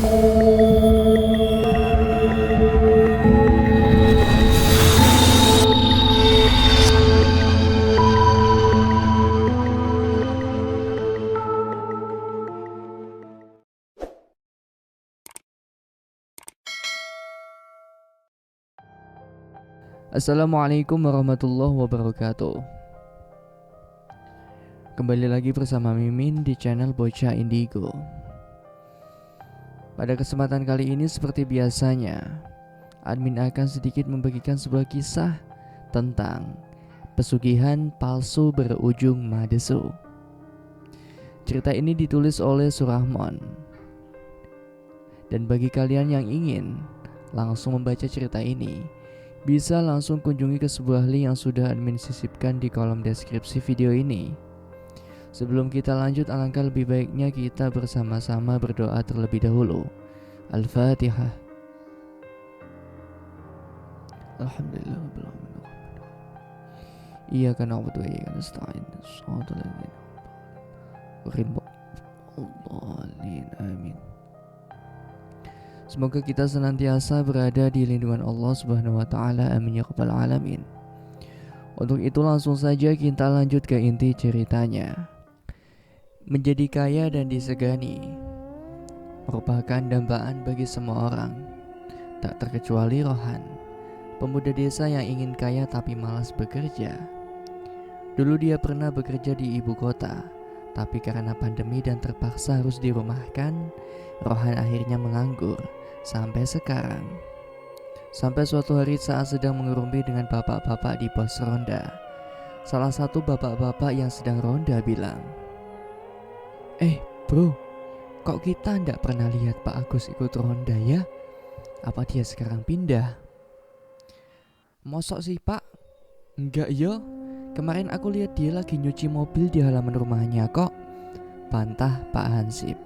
Assalamualaikum warahmatullahi wabarakatuh. Kembali lagi bersama Mimin di channel Bocah Indigo. Pada kesempatan kali ini seperti biasanya, admin akan sedikit membagikan sebuah kisah tentang pesugihan palsu berujung madesu. Cerita ini ditulis oleh Surahmon. Dan bagi kalian yang ingin langsung membaca cerita ini, bisa langsung kunjungi ke sebuah link yang sudah admin sisipkan di kolom deskripsi video ini. Sebelum kita lanjut, alangkah lebih baiknya kita bersama-sama berdoa terlebih dahulu. Al-Fatihah. Alhamdulillah rabbil alamin. Iyyaka na'budu wa iyyaka nasta'in. Shiratal ladzina an'amta 'alaihim. Amin. Semoga kita senantiasa berada di lindungan Allah Subhanahu wa taala. Amin ya rabbal alamin. Untuk itu langsung saja kita lanjut ke inti ceritanya. Menjadi kaya dan disegani merupakan dambaan bagi semua orang, tak terkecuali Rohan, pemuda desa yang ingin kaya tapi malas bekerja. Dulu dia pernah bekerja di ibu kota, tapi karena pandemi dan terpaksa harus dirumahkan, Rohan akhirnya menganggur sampai sekarang. Sampai suatu hari saat sedang mengerumpi dengan bapak-bapak di pos ronda, salah satu bapak-bapak yang sedang ronda bilang, bro, kok kita ndak pernah lihat Pak Agus ikut ronda ya? Apa dia sekarang pindah? Mosok sih Pak? Enggak yo, kemarin aku lihat dia lagi nyuci mobil di halaman rumahnya kok, bantah Pak Hansip.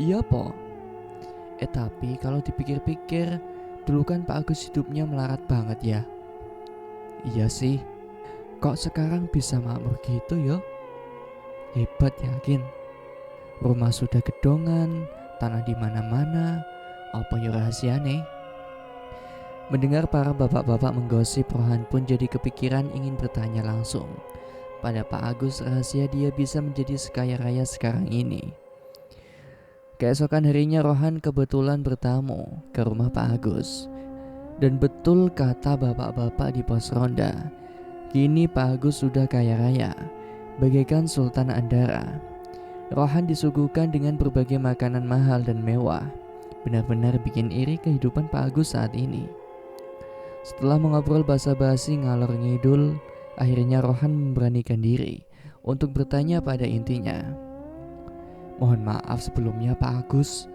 Iya po. Tapi kalau dipikir-pikir, dulu kan Pak Agus hidupnya melarat banget ya. Iya sih, kok sekarang bisa makmur gitu ya? Hebat yakin. Rumah sudah gedongan, tanah di mana-mana, apa ya rahasiane? Mendengar para bapak-bapak menggosip, Rohan pun jadi kepikiran ingin bertanya langsung pada Pak Agus rahasia dia bisa menjadi sekaya raya sekarang ini. Keesokan harinya Rohan kebetulan bertamu ke rumah Pak Agus. Dan betul kata bapak-bapak di pos ronda, kini Pak Agus sudah kaya raya, bagaikan Sultan Andara. Rohan disuguhkan dengan berbagai makanan mahal dan mewah. Benar-benar bikin iri kehidupan Pak Agus saat ini. Setelah mengobrol basa-basi ngalor ngidul, akhirnya Rohan memberanikan diri untuk bertanya pada intinya. Mohon maaf sebelumnya Pak Agus,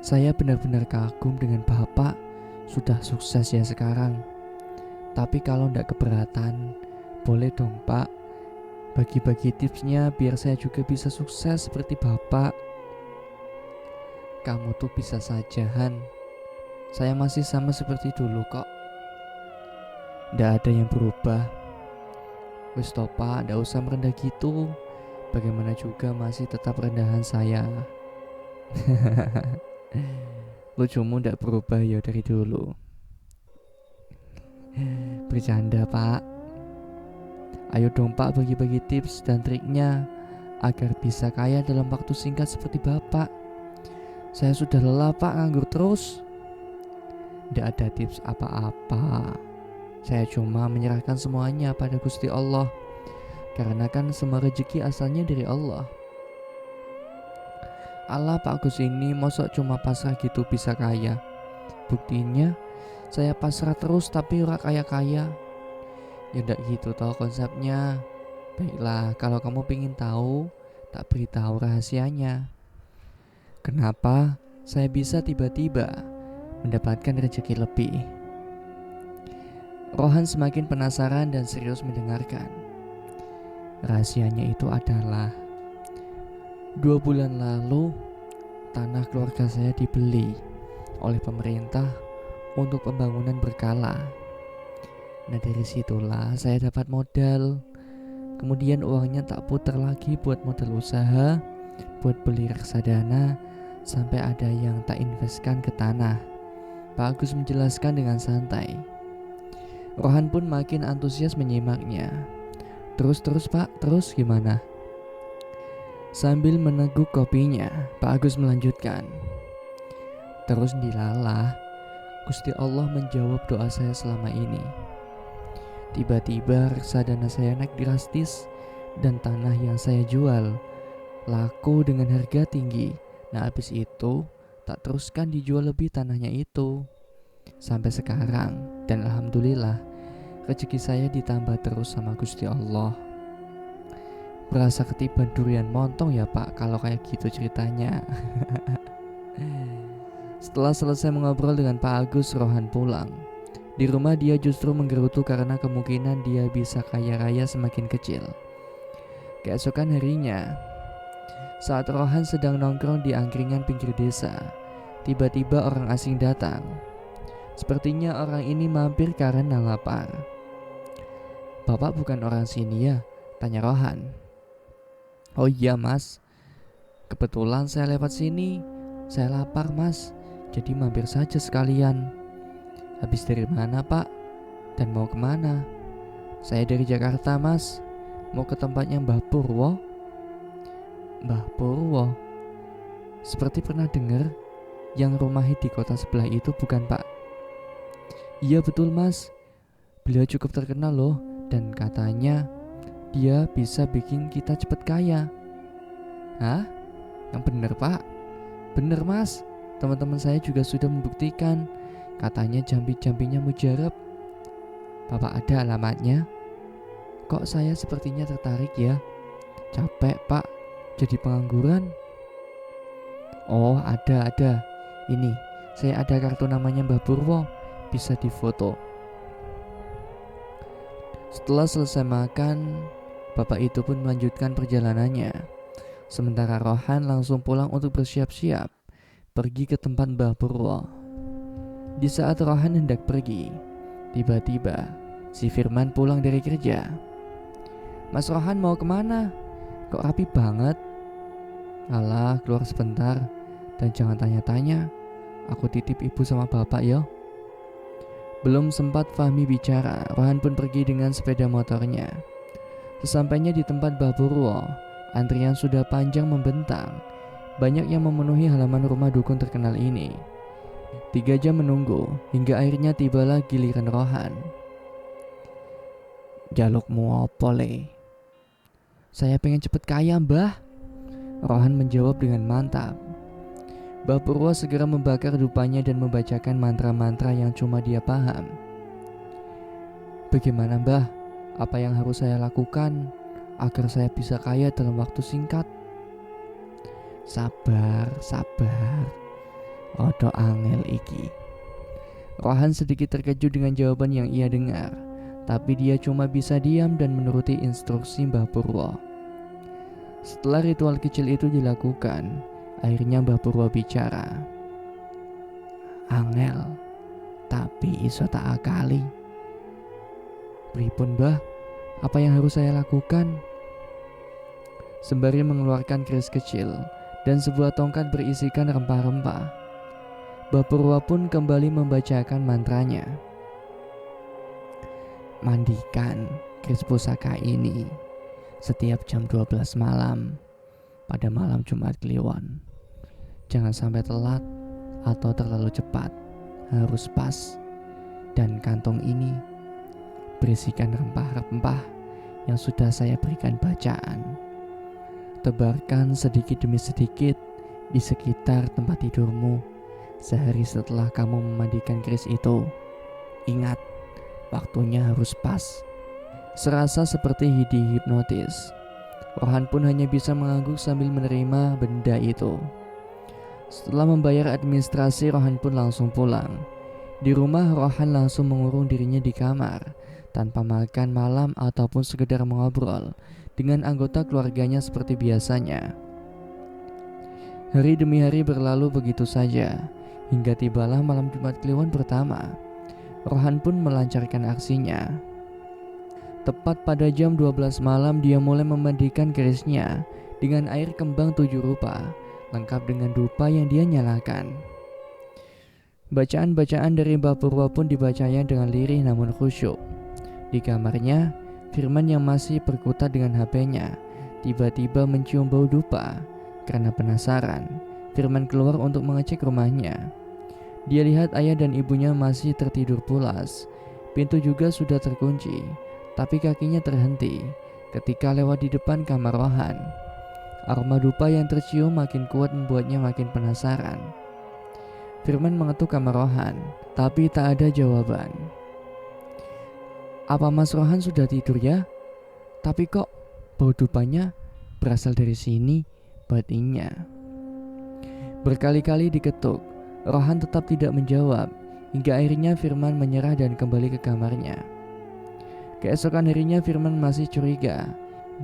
saya benar-benar kagum dengan Bapak, sudah sukses ya sekarang. Tapi kalau ndak keberatan, boleh dong Pak, bagi-bagi tipsnya biar saya juga bisa sukses seperti Bapak. Kamu tuh bisa saja Han, saya masih sama seperti dulu kok. Ndak ada yang berubah. Wis toh Pak, ndak usah merendah gitu. Bagaimana juga masih tetap rendahan saya. Lucumu ndak berubah ya dari dulu. Bercanda Pak. Ayo dong Pak, bagi-bagi tips dan triknya agar bisa kaya dalam waktu singkat seperti Bapak. Saya sudah lelah Pak nganggur terus. Ndak ada tips apa-apa. Saya cuma menyerahkan semuanya pada Gusti Allah. Karena kan semua rezeki asalnya dari Allah. Allah Pak Agus ini mosok cuma pasrah gitu bisa kaya. Buktinya saya pasrah terus tapi ora kaya-kaya. Ya ndak gitu toh konsepnya. Baiklah, kalau kamu pengen tahu, tak beritahu rahasianya. Kenapa saya bisa tiba-tiba mendapatkan rezeki lebih? Rohan semakin penasaran dan serius mendengarkan. Rahasianya itu adalah 2 bulan lalu tanah keluarga saya dibeli oleh pemerintah untuk pembangunan berkala. Nah dari situlah saya dapat modal. Kemudian uangnya tak putar lagi buat modal usaha, buat beli reksadana, sampai ada yang tak investkan ke tanah. Pak Agus menjelaskan dengan santai. Rohan pun makin antusias menyimaknya. Terus Pak, terus gimana? Sambil meneguk kopinya, Pak Agus melanjutkan. Terus dilalah, Gusti Allah menjawab doa saya selama ini. Tiba-tiba reksadana saya naik drastis dan tanah yang saya jual laku dengan harga tinggi. Nah habis itu tak teruskan dijual lebih tanahnya itu sampai sekarang, dan alhamdulillah rezeki saya ditambah terus sama Gusti Allah. Berasa ketiban durian montong ya Pak kalau kayak gitu ceritanya. Setelah selesai mengobrol dengan Pak Agus, Rohan pulang. Di rumah dia justru menggerutu karena kemungkinan dia bisa kaya raya semakin kecil. Keesokan harinya, saat Rohan sedang nongkrong di angkringan pinggir desa, tiba-tiba orang asing datang. Sepertinya orang ini mampir karena lapar. Bapak bukan orang sini ya? Tanya Rohan. Oh iya mas, kebetulan saya lewat sini. Saya lapar mas, jadi mampir saja sekalian. Habis dari mana pak? Dan mau kemana? Saya dari Jakarta mas, mau ke tempatnya Mbah Purwo. Mbah Purwo? Seperti pernah dengar, yang rumahnya di kota sebelah itu bukan pak? Iya betul mas, beliau cukup terkenal loh. Dan katanya dia bisa bikin kita cepet kaya. Hah? Yang bener pak? Bener mas, teman-teman saya juga sudah membuktikan. Katanya jambi-jambinya mujarab. Bapak ada alamatnya? Kok saya sepertinya tertarik ya? Capek pak, jadi pengangguran. Oh ada. Ini, saya ada kartu namanya Mbah Purwo, bisa difoto. Setelah selesai makan, bapak itu pun melanjutkan perjalanannya. Sementara Rohan langsung pulang untuk bersiap-siap pergi ke tempat Mbah Purwo. Di saat Rohan hendak pergi, tiba-tiba si Firman pulang dari kerja. Mas Rohan mau kemana? Kok rapi banget? Alah, keluar sebentar. Dan jangan tanya-tanya, aku titip ibu sama bapak ya. Belum sempat Fahmi bicara, Rohan pun pergi dengan sepeda motornya. Sesampainya di tempat Mbah Purwo, antrian sudah panjang membentang. Banyak yang memenuhi halaman rumah dukun terkenal ini. 3 jam menunggu, hingga akhirnya tibalah giliran Rohan. Jalukmu opo le? Saya pengen cepet kaya mbah. Rohan menjawab dengan mantap. Mbah Purwo segera membakar dupanya dan membacakan mantra-mantra yang cuma dia paham. Bagaimana mbah? Apa yang harus saya lakukan agar saya bisa kaya dalam waktu singkat? Sabar. Odo angel iki. Rohan sedikit terkejut dengan jawaban yang ia dengar, tapi dia cuma bisa diam dan menuruti instruksi Mbah Purwo. Setelah ritual kecil itu dilakukan, akhirnya Mbah Purwo bicara. Angel, tapi iso tak akali. Pripun mbah? Apa yang harus saya lakukan? Sembari mengeluarkan keris kecil dan sebuah tongkat berisikan rempah-rempah, Mbah Purwo pun kembali membacakan mantranya. Mandikan keris pusaka ini setiap jam 12 malam pada malam Jumat Kliwon. Jangan sampai telat atau terlalu cepat, harus pas. Dan kantong ini berisikan rempah-rempah yang sudah saya berikan bacaan. Tebarkan sedikit demi sedikit di sekitar tempat tidurmu sehari setelah kamu memandikan keris itu. Ingat, waktunya harus pas. Serasa seperti dihipnotis, Rohan pun hanya bisa mengangguk sambil menerima benda itu. Setelah membayar administrasi, Rohan pun langsung pulang. Di rumah, Rohan langsung mengurung dirinya di kamar tanpa makan malam ataupun sekedar mengobrol dengan anggota keluarganya seperti biasanya. Hari demi hari berlalu begitu saja, hingga tibalah malam Jumat Kliwon pertama. Rohan pun melancarkan aksinya. Tepat pada jam 12 malam dia mulai memandikan kerisnya dengan air kembang 7 rupa. lengkap dengan dupa yang dia nyalakan. Bacaan-bacaan dari Mbah Purwo pun dibacanya dengan lirih namun khusyuk. Di kamarnya, Firman yang masih berkutat dengan HP-nya tiba-tiba mencium bau dupa. Karena penasaran, Firman keluar untuk mengecek rumahnya. Dia lihat ayah dan ibunya masih tertidur pulas. Pintu juga sudah terkunci, tapi kakinya terhenti ketika lewat di depan kamar Rohan. Aroma dupa yang tercium makin kuat membuatnya makin penasaran. Firman mengetuk kamar Rohan, tapi tak ada jawaban. "Apa Mas Rohan sudah tidur ya? Tapi kok bau dupanya berasal dari sini?" batinnya. Berkali-kali diketuk, Rohan tetap tidak menjawab, hingga akhirnya Firman menyerah dan kembali ke kamarnya. Keesokan harinya Firman masih curiga.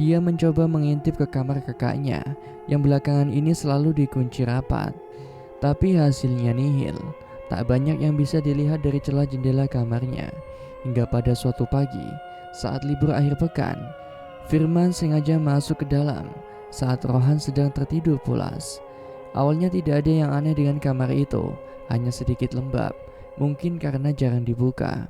Dia mencoba mengintip ke kamar kakaknya yang belakangan ini selalu dikunci rapat. Tapi hasilnya nihil. Tak banyak yang bisa dilihat dari celah jendela kamarnya. Hingga pada suatu pagi, saat libur akhir pekan, Firman sengaja masuk ke dalam saat Rohan sedang tertidur pulas. Awalnya tidak ada yang aneh dengan kamar itu, hanya sedikit lembab, mungkin karena jarang dibuka.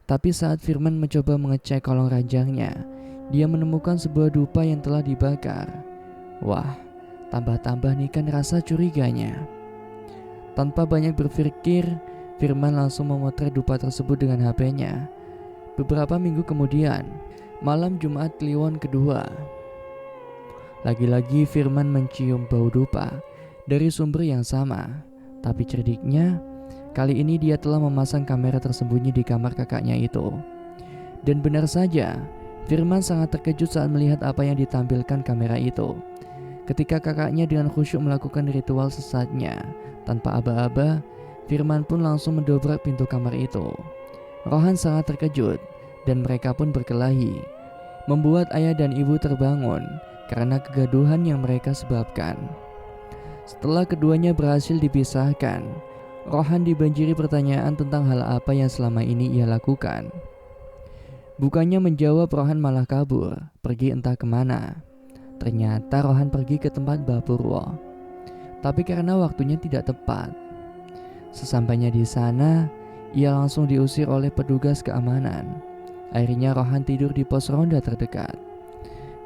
Tapi saat Firman mencoba mengecek kolong ranjangnya, dia menemukan sebuah dupa yang telah dibakar. Wah, tambah-tambah nih kan rasa curiganya. Tanpa banyak berpikir, Firman langsung memotret dupa tersebut dengan HP-nya. Beberapa minggu kemudian, malam Jumat Kliwon kedua, lagi-lagi Firman mencium bau dupa dari sumber yang sama. Tapi cerdiknya, kali ini dia telah memasang kamera tersembunyi di kamar kakaknya itu. Dan benar saja, Firman sangat terkejut saat melihat apa yang ditampilkan kamera itu. Ketika kakaknya dengan khusyuk melakukan ritual sesatnya, tanpa aba-aba, Firman pun langsung mendobrak pintu kamar itu. Rohan sangat terkejut, dan mereka pun berkelahi, membuat ayah dan ibu terbangun karena kegaduhan yang mereka sebabkan. Setelah keduanya berhasil dipisahkan, Rohan dibanjiri pertanyaan tentang hal apa yang selama ini ia lakukan. Bukannya menjawab, Rohan malah kabur, pergi entah kemana. Ternyata Rohan pergi ke tempat Mbah Purwo, tapi karena waktunya tidak tepat. Sesampainya di sana, ia langsung diusir oleh petugas keamanan. Akhirnya Rohan tidur di pos ronda terdekat.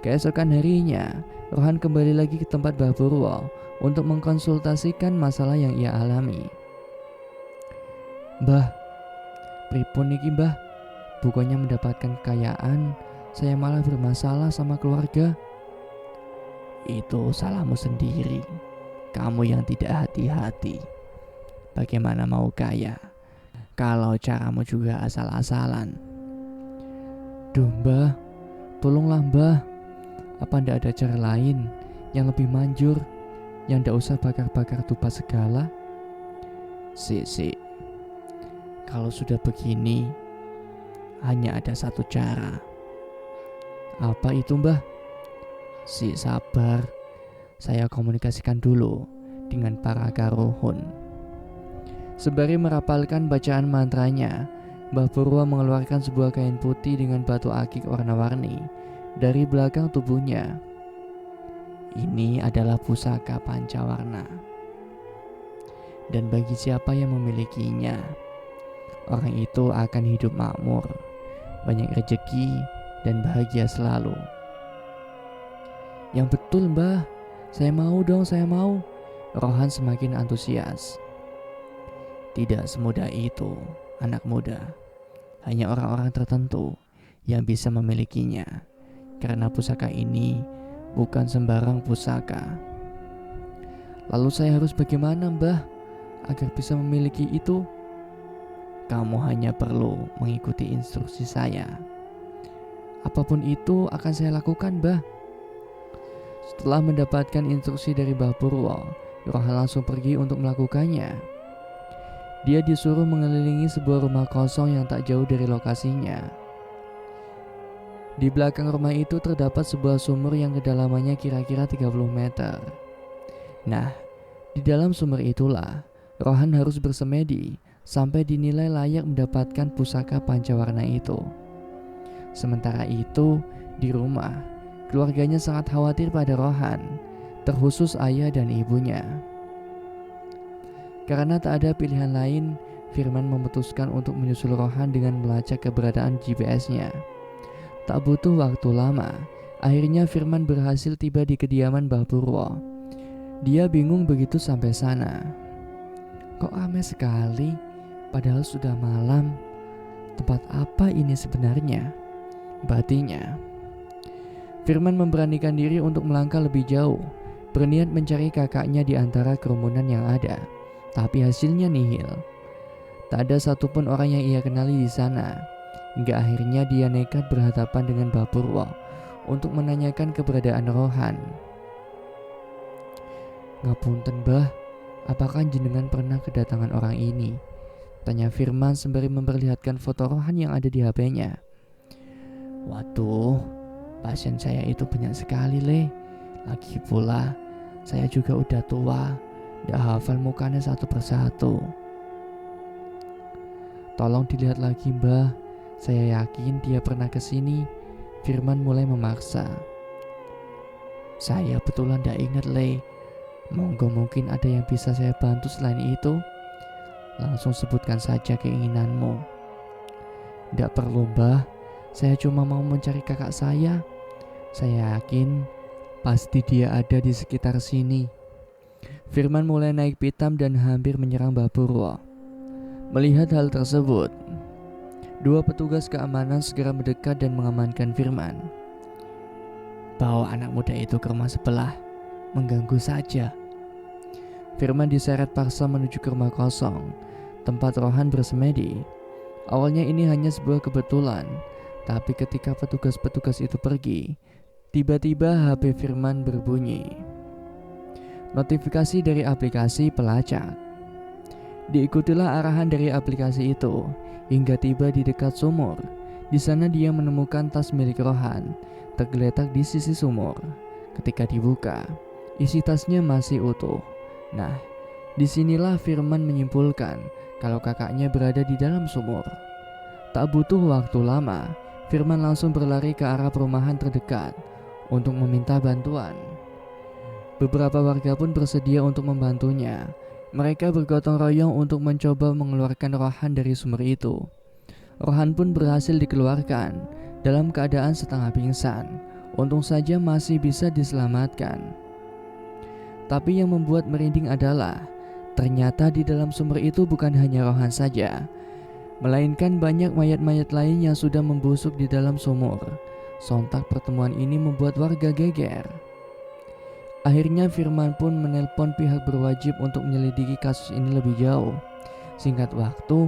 Keesokan harinya, Rohan kembali lagi ke tempat Mbah Purwo untuk mengkonsultasikan masalah yang ia alami. "Mbah, pripun niki Mbah? Bukannya mendapatkan kekayaan, saya malah bermasalah sama keluarga." "Itu salahmu sendiri. Kamu yang tidak hati-hati. Bagaimana mau kaya kalau caramu juga asal-asalan?" "Duh Mbah, tolonglah Mbah. Apa ndak ada cara lain yang lebih manjur, yang ndak usah bakar-bakar dupa segala?" Si, kalau sudah begini, hanya ada satu cara." "Apa itu Mbah?" Sabar, saya komunikasikan dulu dengan para karuhun." Sembari merapalkan bacaan mantranya, Mbah Purwo mengeluarkan sebuah kain putih dengan batu akik warna-warni dari belakang tubuhnya. "Ini adalah pusaka pancawarna. Dan bagi siapa yang memilikinya, orang itu akan hidup makmur, banyak rezeki, dan bahagia selalu." "Yang betul Mbah, saya mau dong, saya mau." Rohan semakin antusias. "Tidak semudah itu, anak muda. Hanya orang-orang tertentu yang bisa memilikinya, karena pusaka ini bukan sembarang pusaka." "Lalu saya harus bagaimana Mbah agar bisa memiliki itu?" "Kamu hanya perlu mengikuti instruksi saya. Apapun itu akan saya lakukan Mbah." Setelah mendapatkan instruksi dari Mbah Purwo, Rohan langsung pergi untuk melakukannya. Dia disuruh mengelilingi sebuah rumah kosong yang tak jauh dari lokasinya. Di belakang rumah itu terdapat sebuah sumur yang kedalamannya kira-kira 30 meter. Nah, di dalam sumur itulah Rohan harus bersemedi sampai dinilai layak mendapatkan pusaka pancawarna itu. Sementara itu, di rumah, keluarganya sangat khawatir pada Rohan. terkhusus ayah dan ibunya. Karena tak ada pilihan lain, Firman memutuskan untuk menyusul Rohan dengan melacak keberadaan GPS-nya. Tak butuh waktu lama, akhirnya Firman berhasil tiba di kediaman Mbah Purwo. Dia bingung begitu sampai sana. Kok ramai sekali, padahal sudah malam. Tempat apa ini sebenarnya? Batinnya. Firman memberanikan diri untuk melangkah lebih jauh, berniat mencari kakaknya di antara kerumunan yang ada. Tapi hasilnya nihil. Tak ada satupun orang yang ia kenali di sana. Hingga akhirnya dia nekat berhadapan dengan Mbah Purwo untuk menanyakan keberadaan Rohan. Ngapunten Mbah, apakah jenengan pernah kedatangan orang ini? Tanya Firman sembari memperlihatkan foto Rohan yang ada di HP-nya. Waduh, pasien saya itu banyak sekali Lagi pula, saya juga udah tua. Gak hafal mukanya satu persatu. Tolong dilihat lagi Mbah, saya yakin dia pernah kesini. Firman mulai memaksa. Saya betulan gak ingat Monggo mungkin ada yang bisa saya bantu selain itu. Langsung sebutkan saja keinginanmu. Gak perlu Mbah, saya cuma mau mencari kakak saya. Saya yakin pasti dia ada di sekitar sini. Firman mulai naik pitam dan hampir menyerang Mbah Purwo. Melihat hal tersebut, dua petugas keamanan segera mendekat dan mengamankan Firman. Bawa anak muda itu ke rumah sebelah, mengganggu saja. Firman diseret paksa menuju ke rumah kosong, tempat Rohan bersemedi. Awalnya ini hanya sebuah kebetulan, tapi ketika petugas-petugas itu pergi, tiba-tiba HP Firman berbunyi. Notifikasi dari aplikasi pelacak. Diikutilah arahan dari aplikasi itu hingga tiba di dekat sumur. Di sana dia menemukan tas milik Rohan tergeletak di sisi sumur. Ketika dibuka, isi tasnya masih utuh. Nah, disinilah Firman menyimpulkan kalau kakaknya berada di dalam sumur. Tak butuh waktu lama, Firman langsung berlari ke arah perumahan terdekat untuk meminta bantuan. Beberapa warga pun bersedia untuk membantunya. Mereka bergotong royong untuk mencoba mengeluarkan Rohan dari sumur itu. Rohan pun berhasil dikeluarkan dalam keadaan setengah pingsan. Untung saja masih bisa diselamatkan. Tapi yang membuat merinding adalah ternyata di dalam sumur itu bukan hanya Rohan saja, melainkan banyak mayat-mayat lain yang sudah membusuk di dalam sumur. Sontak pertemuan ini membuat warga geger. Akhirnya Firman pun menelpon pihak berwajib untuk menyelidiki kasus ini lebih jauh. Singkat waktu,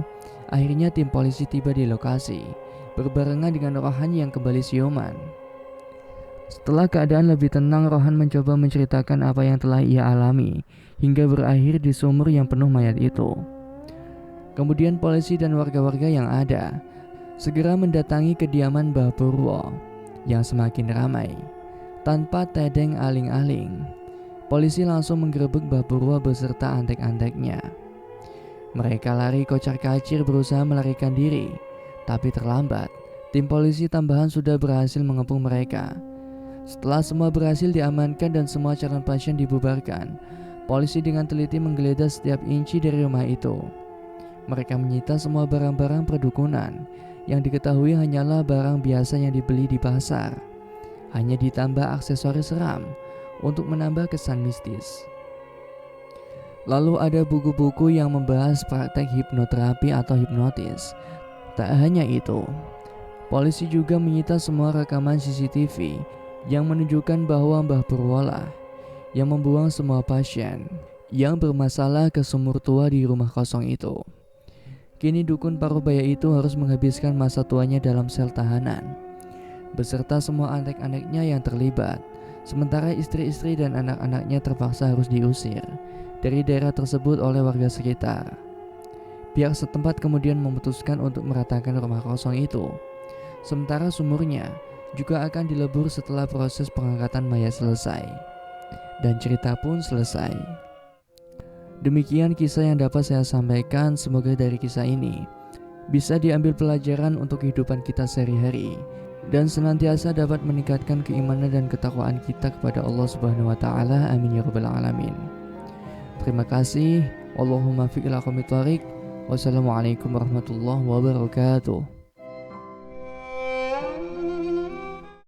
akhirnya tim polisi tiba di lokasi, berbarengan dengan Rohan yang kembali siuman. Setelah keadaan lebih tenang, Rohan mencoba menceritakan apa yang telah ia alami, hingga berakhir di sumur yang penuh mayat itu. Kemudian polisi dan warga-warga yang ada segera mendatangi kediaman Mbah Purwo yang semakin ramai. Tanpa tedeng aling-aling, polisi langsung menggerebek Mbah Purwo beserta antek-anteknya. Mereka lari kocar-kacir berusaha melarikan diri, tapi terlambat. Tim polisi tambahan sudah berhasil mengepung mereka. Setelah semua berhasil diamankan dan semua calon pasien dibubarkan, polisi dengan teliti menggeledah setiap inci dari rumah itu. Mereka menyita semua barang-barang perdukunan yang diketahui hanyalah barang biasa yang dibeli di pasar. Hanya ditambah aksesoris seram untuk menambah kesan mistis. Lalu ada buku-buku yang membahas praktek hipnoterapi atau hipnotis. Tak hanya itu, polisi juga menyita semua rekaman CCTV yang menunjukkan bahwa Mbah Purwo lah yang membuang semua pasien yang bermasalah ke sumur tua di rumah kosong itu. Kini dukun Parubaya itu harus menghabiskan masa tuanya dalam sel tahanan beserta semua anek-aneknya yang terlibat. Sementara istri-istri dan anak-anaknya terpaksa harus diusir dari daerah tersebut oleh warga sekitar. Pihak setempat kemudian memutuskan untuk meratakan rumah kosong itu. Sementara sumurnya juga akan dilebur setelah proses pengangkatan mayat selesai. Dan cerita pun selesai. Demikian kisah yang dapat saya sampaikan. Semoga dari kisah ini bisa diambil pelajaran untuk kehidupan kita sehari-hari, dan senantiasa dapat meningkatkan keimanan dan ketakwaan kita kepada Allah Subhanahu wa taala. Amin ya rabbal alamin. Terima kasih. Wallahumma fiqil aqwamit thoriq. Wassalamualaikum warahmatullahi wabarakatuh.